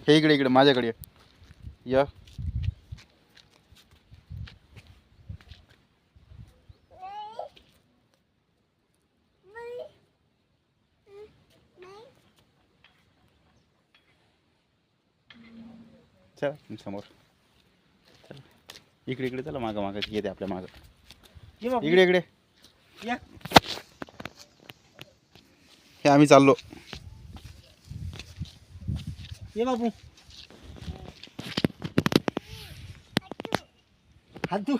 हे इकडे इकडे माझ्याकडे ये. या चला समोर. चला इकडे इकडे चला मागं मागं येते आपल्या मागं. इकडे इकडे या. हे आम्ही चाललो. ये बाबू हात धु.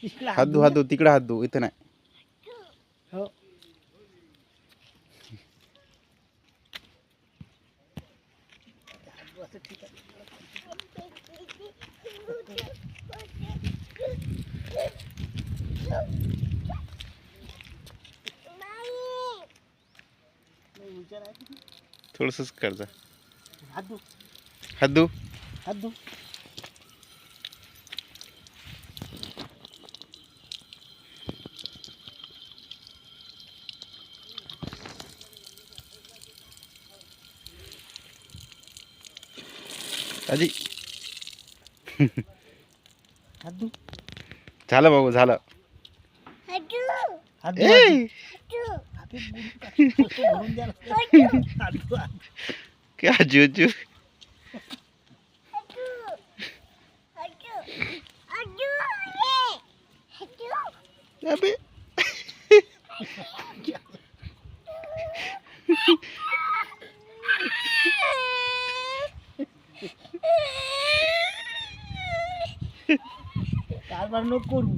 इकडे हात धू हात धू तिकडे हात धू इथं नाही. हो. असं ठीक आहे. थोडंसंच करजा. हात धु. हात धू. हात धु. आजी हात धु. झालं बाबू झालं. हात धु. ए भरून द्यायला. हात धु. क्या जुजू. अबे कारभार नको करू.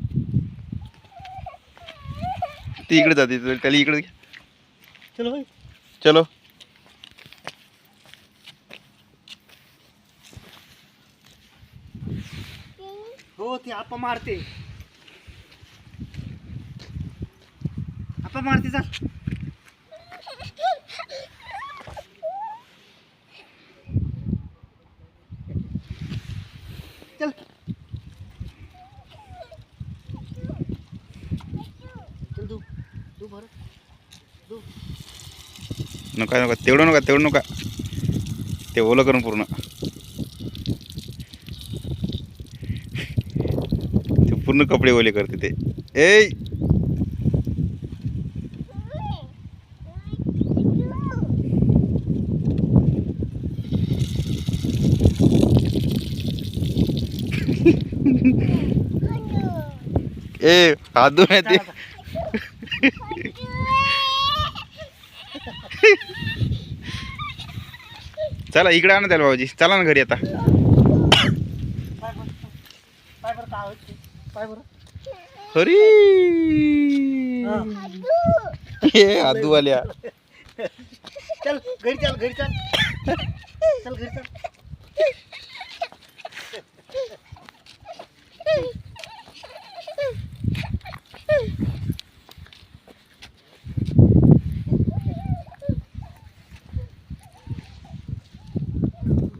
ती इकडे जाते त्याला इकडे. चलो भाई. चलो हो ते आपा मारते. आपा मारते चाल. चल चल तू तू भर तू. नका नका तेवढं नका ते ओलं करून पूर्ण. ते पूर्ण कपडे ओले करते ते. ए ए हात धुवून येते. चला इकडे आणा त्याला बाबाजी. चला ना घरी आता. पाय बरं काय होते पाय बरं. हरी हे हात धुवाल्या. चल घरी चल घरी चल. चल घरी चल.